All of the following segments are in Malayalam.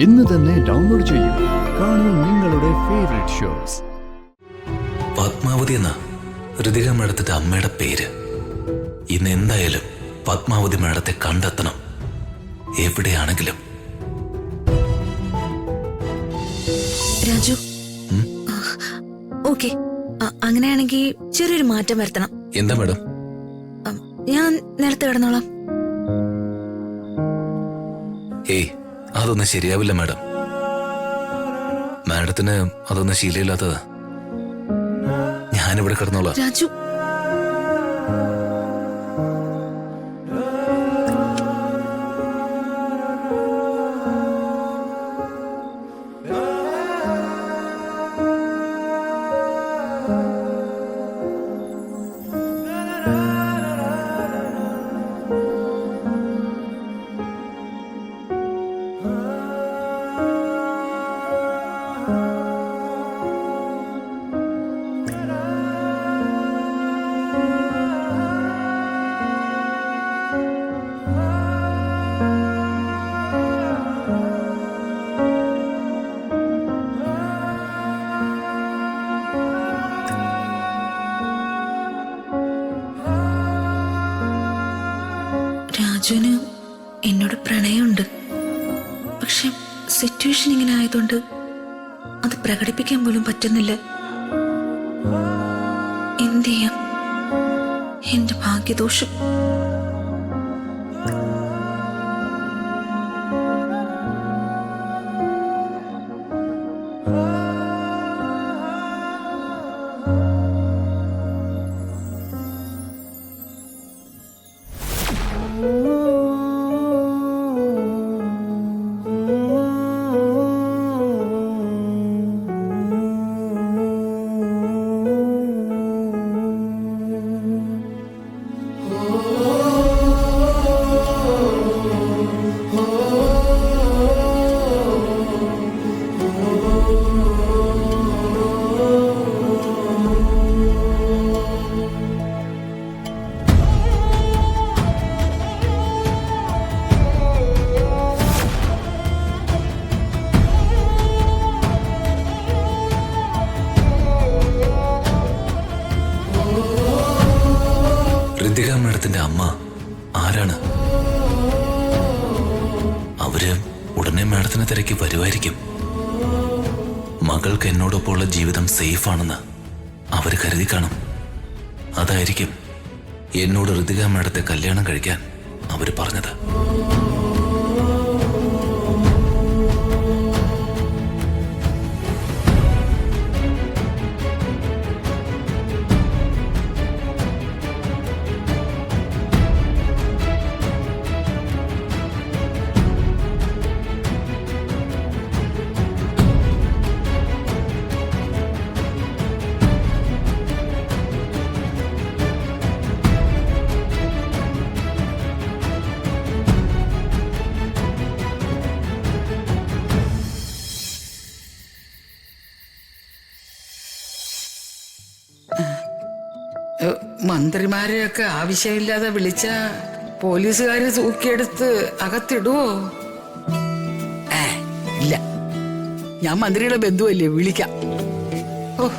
ഇന്ന് തന്നെ ഡൗൺലോഡ് ചെയ്യൂ. കാണൂ നിങ്ങളുടെ ഫേവറേറ്റ് ഷോസ്. പത്മാവതി എന്ന ഋതിക മേഡത്തിന്റെ അമ്മയുടെ പേര്. ഇന്ന് എന്തായാലും പത്മാവതി മേഡത്തെ കണ്ടെത്തണം, എവിടെയാണെങ്കിലും. രാജു, ഓക്കെ, അങ്ങനെയാണെങ്കിൽ ചെറിയൊരു മാറ്റം വരുത്തണം. എന്താ മേഡം? ഞാൻ നേരത്തെ കിടന്നോളാം. ഏയ്, അതൊന്നും ശരിയാവില്ല മേഡം. മാഡത്തിന് അതൊന്നും ശീലമില്ലാത്തത്. ഞാനിവിടെ കിടന്നോളാം. രാജു, രാജുവിന് എന്നോട് പ്രണയമുണ്ട്. പക്ഷെ സിറ്റുവേഷൻ ഇങ്ങനെ ആയതുകൊണ്ട് അത് പ്രകടിപ്പിക്കാൻ പോലും പറ്റുന്നില്ല. എന്ത് ചെയ്യാം? എന്റെ ഭാഗ്യദോഷം. ഋതിക മേഡത്തിന്റെ അമ്മ ആരാണ്? അവര് ഉടനെ മേഡത്തിനെ തിരക്കി വരുമായിരിക്കും. മകൾക്ക് എന്നോടൊപ്പമുള്ള ജീവിതം സേഫ് ആണെന്ന് അവര് കരുതി കാണും. അതായിരിക്കും എന്നോട് ഋതിക മേഡത്തെ കല്യാണം കഴിക്കാൻ അവര് പറഞ്ഞത്. മന്ത്രിമാരെയൊക്കെ ആവശ്യമില്ലാതെ വിളിച്ച പോലീസുകാര് തൂക്കിയെടുത്ത് അകത്തിടുവോ? ഇല്ല, ഞാൻ മന്ത്രിയുടെ ബന്ധുവല്ലേ, വിളിക്കാം. ഓ,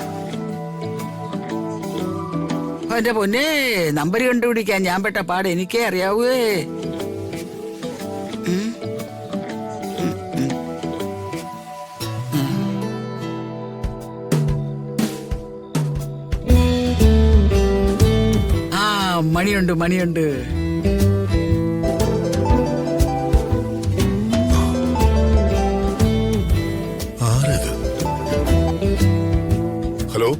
എന്റെ പൊന്നേ, നമ്പർ കണ്ടുപിടിക്കാൻ ഞാൻ പെട്ട പാട് എനിക്കേ അറിയാവേ. മണിയുണ്ട്, മണിയുണ്ട്. ഹലോ,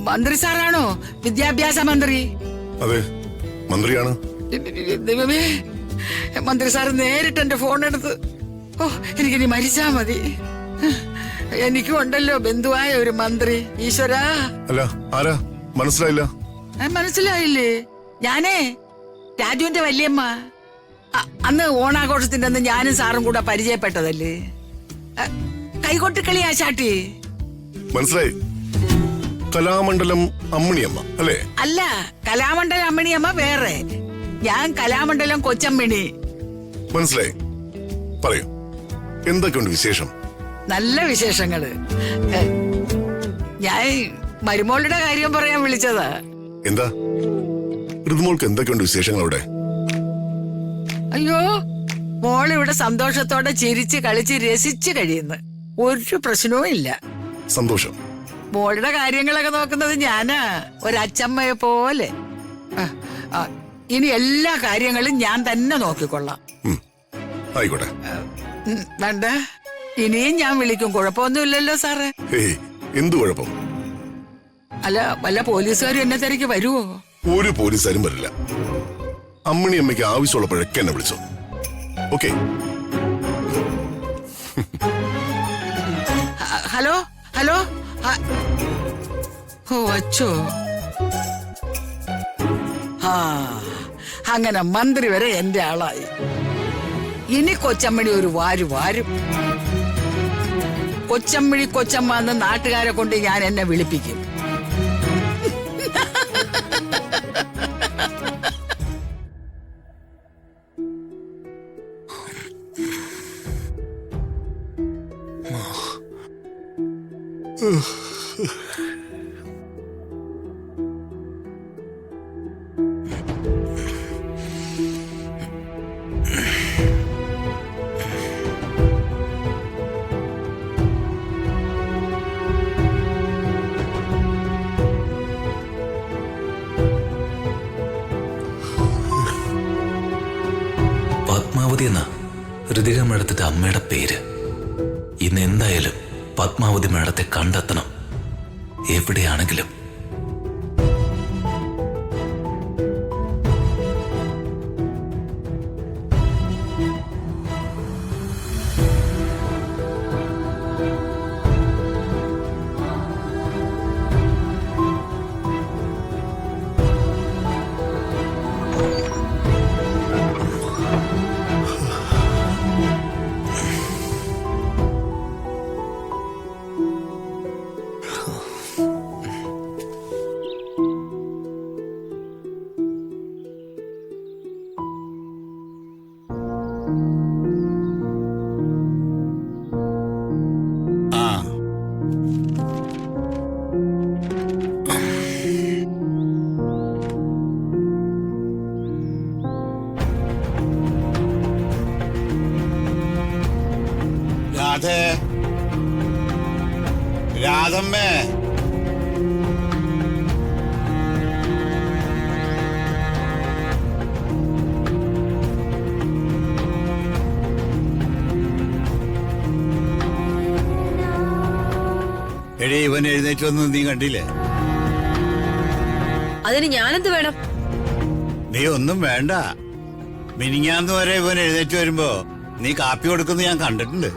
മന്ത്രി സാറാണോ? വിദ്യാഭ്യാസ മന്ത്രി? അതെ, മന്ത്രിയാണ്. ദൈവമേ, മന്ത്രി സാറ് നേരിട്ട് എന്റെ ഫോൺ എടുത്ത്. ഓ, എനിക്കിനി മരിച്ചാ മതി. എനിക്കും ഉണ്ടല്ലോ ബന്ധുവായ ഒരു മന്ത്രി. ഈശ്വരാ. അല്ല, ആരാ? മനസ്സിലായില്ല. മനസ്സിലായില്ലേ? ഞാനേ രാജുവിന്റെ വല്യമ്മ. അന്ന് ഓണാഘോഷത്തിന്റെ അന്ന് ഞാനും സാറും കൂടെ പരിചയപ്പെട്ടതല്ലേ. കൈകൊട്ടിക്കളി ആശാട്ടി. മനസ്സിലായി. കലാമണ്ഡലം അമ്മിണിയമ്മ അല്ലേ? അല്ല, കലാമണ്ഡലം അമ്മിണിയമ്മ വേറെ, ഞാൻ കലാമണ്ഡലം കൊച്ചമ്മിണി. മനസ്സിലായി. പറയൂ, എന്തൊക്കെയുണ്ട് വിശേഷം? നല്ല വിശേഷങ്ങള്. ഞാൻ മരുമോളുടെ കാര്യം പറയാൻ വിളിച്ചതാ. എന്താ ഋതുമോൾക്ക് എന്തൊക്കെയുണ്ട് വിശേഷങ്ങൾ അവിടെ? അയ്യോ, മോൾ ഇവിടെ സന്തോഷത്തോടെ ചിരിച്ച് കളിച്ച് രസിച്ച് കഴിയുന്നു. ഒരു പ്രശ്നവും ഇല്ല. സന്തോഷം. മോളുടെ കാര്യങ്ങളൊക്കെ നോക്കുന്നത് ഞാനാ, ഒരച്ചമ്മയെ പോലെ. ഇനി എല്ലാ കാര്യങ്ങളും ഞാൻ തന്നെ നോക്കിക്കൊള്ളാം. ആയിക്കോട്ടെ. വേണ്ട, ഇനിയും ഞാൻ വിളിക്കും. കുഴപ്പമൊന്നുമില്ലല്ലോ സാറേ? ഏയ്, എന്തു കുഴപ്പം? അല്ല, വല്ല പോലീസുകാരും എന്നെ തിരക്ക് വരുവോ? ഒരു പോലീസുകാരും വരില്ല. അമ്മിണി അമ്മയ്ക്ക് ആവശ്യമുള്ളപ്പോഴൊക്കെ എന്നെ വിളിച്ചോ. ഓക്കെ. Hello hello. ഓ അച്ചോ. അങ്ങനെ മന്ത്രി വരെ എന്റെ ആളായി. ഇനി കൊച്ചമ്മണി ഒരു വാരും. കൊച്ചമ്മണി കൊച്ചമ്മ എന്ന് നാട്ടുകാരെ കൊണ്ട് ഞാൻ എന്നെ വിളിപ്പിക്കും. പത്മാവതി എന്ന ഋതിക മേഡത്തിന്റെ അമ്മയുടെ പേര്. ഇന്ന് എന്തായാലും പത്മാവതി മേഡത്തെ കണ്ടെത്തണം, എവിടെയാണെങ്കിലും. രാധമ്മേ, എടേ ഇവൻ എഴുന്നേറ്റ് വന്നത് നീ കണ്ടില്ലേ? അതിന് ഞാനെന്ത് വേണം? നീ ഒന്നും വേണ്ട. മിനിങ്ങാന്ന് വരെ ഇവൻ എഴുന്നേറ്റ് വരുമ്പോ നീ കാപ്പി കൊടുക്കുന്നത് ഞാൻ കണ്ടിട്ടുണ്ട്.